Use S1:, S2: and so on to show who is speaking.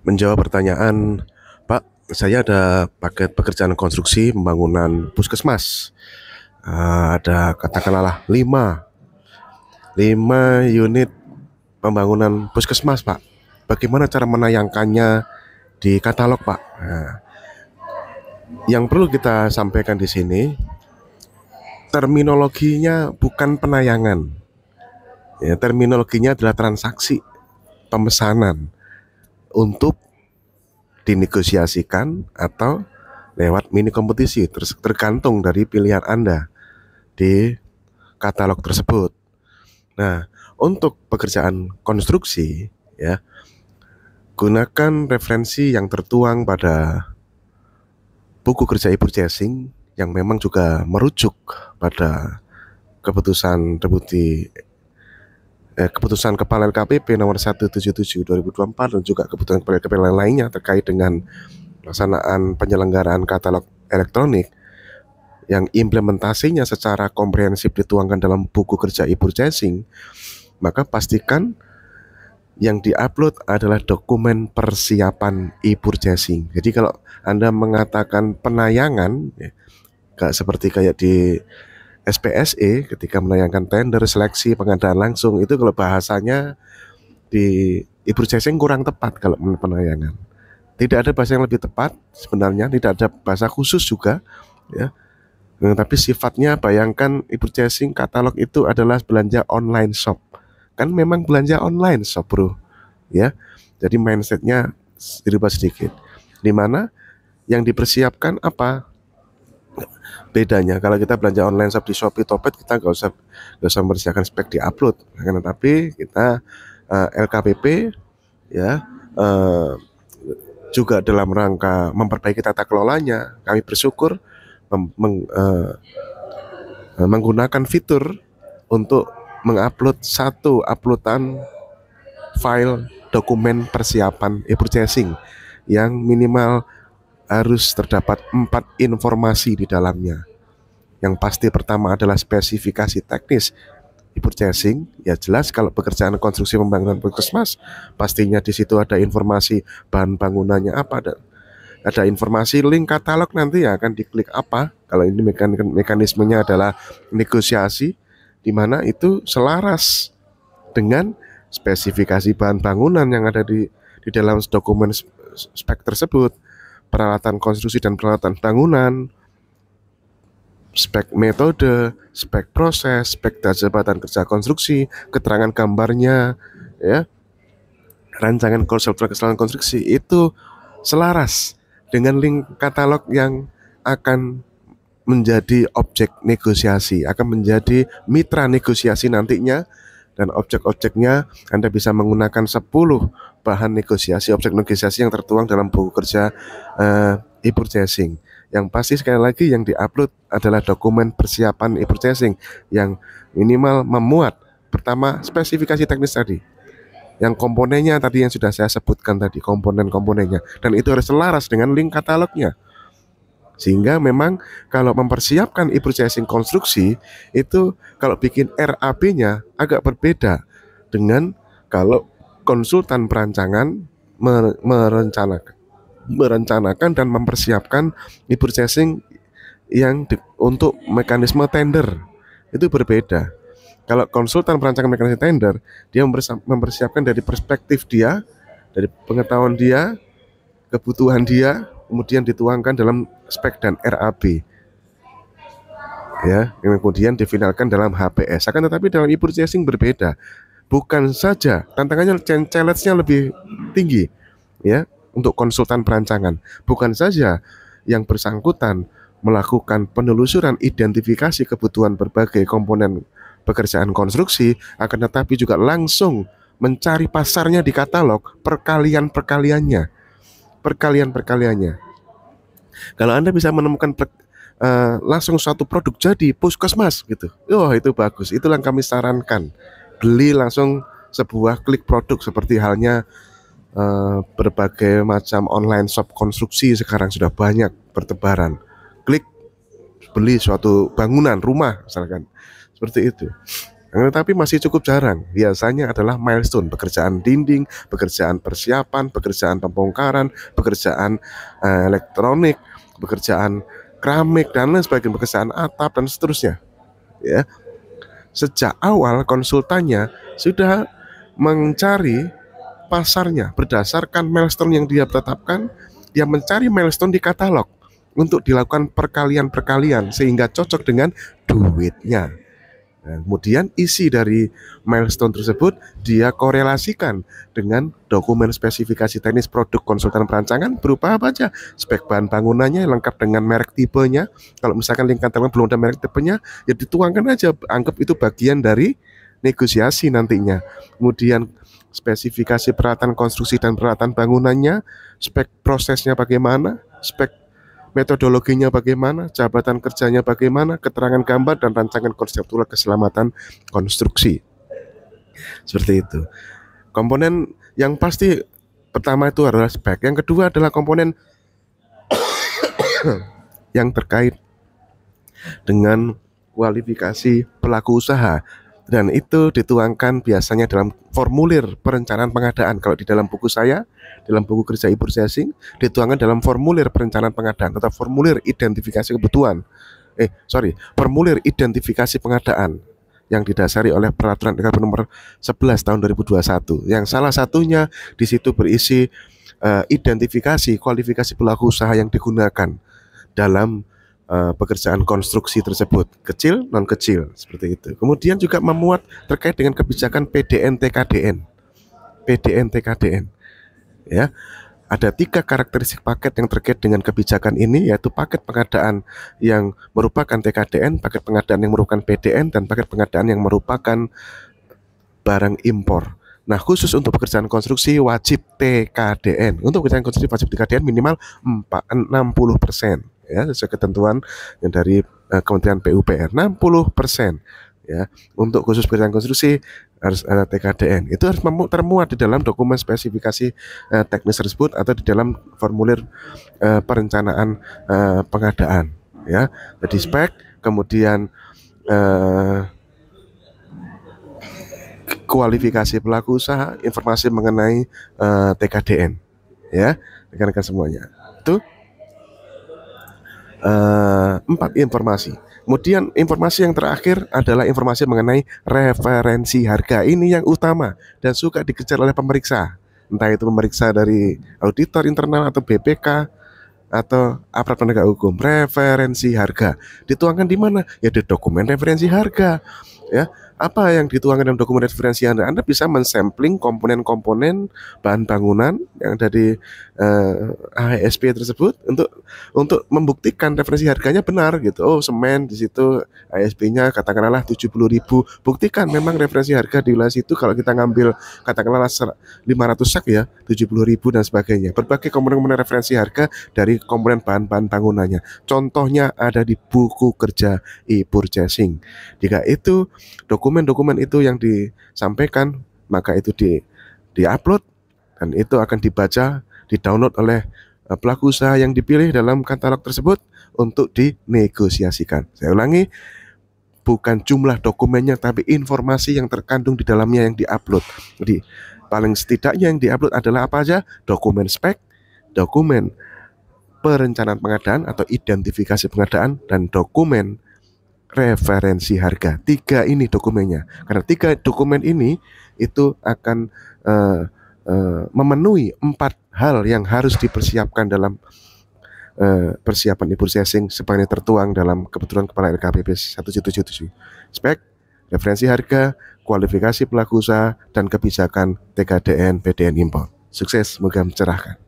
S1: menjawab pertanyaan, Pak, saya ada paket pekerjaan konstruksi pembangunan puskesmas. Ada katakanlah 5 unit pembangunan puskesmas, Pak. Bagaimana cara menayangkannya di katalog, Pak? Nah, yang perlu kita sampaikan di sini, terminologinya bukan penayangan. Ya, terminologinya adalah transaksi pemesanan untuk dinegosiasikan atau lewat mini kompetisi, tergantung dari pilihan Anda di katalog tersebut. Nah, untuk pekerjaan konstruksi ya, gunakan referensi yang tertuang pada buku kerja e-purchasing yang memang juga merujuk pada keputusan Deputi keputusan Kepala LKPP nomor 177 2024 dan juga keputusan Kepala LKPP lainnya terkait dengan pelaksanaan penyelenggaraan katalog elektronik yang implementasinya secara komprehensif dituangkan dalam buku kerja e-purchasing, maka pastikan yang diupload adalah dokumen persiapan e-purchasing. Jadi kalau Anda mengatakan penayangan, ya, seperti kayak di SPSE ketika menayangkan tender, seleksi, pengadaan langsung, itu kalau bahasanya di e-purchasing kurang tepat kalau penayangan. Tidak ada bahasa yang lebih tepat sebenarnya, tidak ada bahasa khusus juga, ya. Tapi sifatnya bayangkan e-purchasing katalog itu adalah belanja online shop. Kan memang belanja online shop, bro. Ya, jadi mindsetnya dirubah sedikit. Dimana yang dipersiapkan apa? Bedanya kalau kita belanja online shop di Shopee, Topet, kita nggak usah mempersiapkan spek di upload. Tapi kita LKPP ya juga dalam rangka memperbaiki tata kelolanya, kami bersyukur menggunakan fitur untuk mengupload satu uploadan file dokumen persiapan e-purchasing yang minimal harus terdapat 4 informasi di dalamnya. Yang pasti pertama adalah spesifikasi teknis e-purchasing. Ya jelas kalau pekerjaan konstruksi pembangunan puskesmas, pastinya di situ ada informasi bahan bangunannya apa, ada informasi link katalog nanti ya akan diklik apa. Kalau ini mekanismenya adalah negosiasi, di mana itu selaras dengan spesifikasi bahan bangunan yang ada di dalam dokumen spek tersebut, peralatan konstruksi dan peralatan bangunan, spek metode, spek proses, spek jabatan kerja konstruksi, keterangan gambarnya, ya, rancangan konseptual kesalahan konstruksi itu selaras dengan link katalog yang akan menjadi objek negosiasi, akan menjadi mitra negosiasi nantinya, dan objek-objeknya Anda bisa menggunakan 10 bahan negosiasi, objek negosiasi yang tertuang dalam buku kerja e-purchasing. Yang pasti sekali lagi yang diupload adalah dokumen persiapan e-purchasing yang minimal memuat pertama spesifikasi teknis tadi, yang komponennya tadi yang sudah saya sebutkan tadi, komponen-komponennya, dan itu harus selaras dengan link katalognya. Sehingga memang kalau mempersiapkan e-purchasing konstruksi itu kalau bikin RAP-nya agak berbeda dengan kalau konsultan perancangan merencanakan dan mempersiapkan e-purchasing yang untuk mekanisme tender. Itu berbeda. Kalau konsultan perancangan mekanisme tender, dia mempersiapkan dari perspektif dia, dari pengetahuan dia, kebutuhan dia, kemudian dituangkan dalam spek dan RAB, ya, yang kemudian difinalkan dalam HPS. Akan tetapi dalam e-purchasing berbeda. Bukan saja tantangannya, challenge-nya lebih tinggi, ya, untuk konsultan perancangan. Bukan saja yang bersangkutan melakukan penelusuran identifikasi kebutuhan berbagai komponen pekerjaan konstruksi, akan tetapi juga langsung mencari pasarnya di katalog, perkalian-perkaliannya. Kalau Anda bisa menemukan langsung suatu produk jadi puskesmas gitu, itu bagus. Itulah yang kami sarankan. Beli langsung sebuah klik produk, seperti halnya berbagai macam online shop konstruksi sekarang sudah banyak bertebaran. Klik beli suatu bangunan rumah misalkan, seperti itu. Tetapi masih cukup jarang. Biasanya adalah milestone, pekerjaan dinding, pekerjaan persiapan, pekerjaan pembongkaran, pekerjaan elektronik, pekerjaan keramik dan lain sebagainya, pekerjaan atap dan seterusnya. Ya, sejak awal konsultannya sudah mencari pasarnya berdasarkan milestone yang dia tetapkan. Dia mencari milestone di katalog untuk dilakukan perkalian-perkalian sehingga cocok dengan duitnya. Nah, kemudian isi dari milestone tersebut dia korelasikan dengan dokumen spesifikasi teknis produk konsultan perancangan berupa apa aja? Spek bahan bangunannya lengkap dengan merek tipenya. Kalau misalkan link katalog belum ada merek tipenya, ya dituangkan aja, anggap itu bagian dari negosiasi nantinya. Kemudian spesifikasi peralatan konstruksi dan peralatan bangunannya, spek prosesnya bagaimana, spek metodologinya bagaimana, jabatan kerjanya bagaimana, keterangan gambar dan rancangan konseptual keselamatan konstruksi. Seperti itu. Komponen yang pasti pertama itu adalah spek. Yang kedua adalah komponen yang terkait dengan kualifikasi pelaku usaha. Dan itu dituangkan biasanya dalam formulir perencanaan pengadaan. Kalau di dalam buku saya, dalam buku kerja e-purchasing, dituangkan dalam formulir perencanaan pengadaan atau formulir identifikasi kebutuhan. Formulir identifikasi pengadaan yang didasari oleh Peraturan DKP nomor 11 tahun 2021. Yang salah satunya di situ berisi identifikasi kualifikasi pelaku usaha yang digunakan dalam pekerjaan konstruksi tersebut, kecil, non kecil, seperti itu. Kemudian juga memuat terkait dengan kebijakan PDN TKDN. PDN TKDN. Ya. Ada 3 karakteristik paket yang terkait dengan kebijakan ini, yaitu paket pengadaan yang merupakan TKDN, paket pengadaan yang merupakan PDN, dan paket pengadaan yang merupakan barang impor. Nah, khusus untuk pekerjaan konstruksi wajib TKDN. Untuk pekerjaan konstruksi wajib TKDN minimal 60%. Ya, sesuai ketentuan yang dari Kementerian PUPR 60%. Ya, untuk khusus pekerjaan konstruksi harus ada TKDN. Itu harus termuat di dalam dokumen spesifikasi teknis tersebut atau di dalam formulir perencanaan pengadaan. Ya, jadi spek, kemudian kualifikasi pelaku usaha, informasi mengenai TKDN. Ya, rekan-rekan semuanya. Itu 4 informasi. Kemudian informasi yang terakhir adalah informasi mengenai referensi harga. Ini yang utama dan suka dikejar oleh pemeriksa. Entah itu pemeriksa dari auditor internal atau BPK atau aparat penegak hukum. Referensi harga dituangkan di mana? Ya di dokumen referensi harga. Ya, apa yang dituangkan dalam dokumen referensi Anda bisa mensampling komponen-komponen bahan bangunan yang ada di ASP tersebut untuk membuktikan referensi harganya benar gitu. Oh, semen di situ ASP-nya katakanlah 70.000. Buktikan memang referensi harga di wilayah situ kalau kita ngambil katakanlah 500 sak ya, 70.000 dan sebagainya. Berbagai komponen referensi harga dari komponen bahan-bahan bangunannya. Contohnya ada di buku kerja e-purchasing. Jika itu dokumen-dokumen itu yang disampaikan, maka itu di-upload dan itu akan dibaca, di-download oleh pelaku usaha yang dipilih dalam katalog tersebut untuk dinegosiasikan. Saya ulangi, bukan jumlah dokumennya tapi informasi yang terkandung di dalamnya yang di-upload. Jadi paling setidaknya yang di-upload adalah apa aja? Dokumen spek, dokumen perencanaan pengadaan atau identifikasi pengadaan, dan dokumen referensi harga. 3 ini dokumennya. Karena 3 dokumen ini itu akan memenuhi 4 hal yang harus dipersiapkan dalam persiapan e-purchasing sebagai tertuang dalam kebetulan Kepala LKPP 177. Spek, referensi harga, kualifikasi pelaku usaha, dan kebijakan TKDN PDN impor. Sukses, semoga mencerahkan.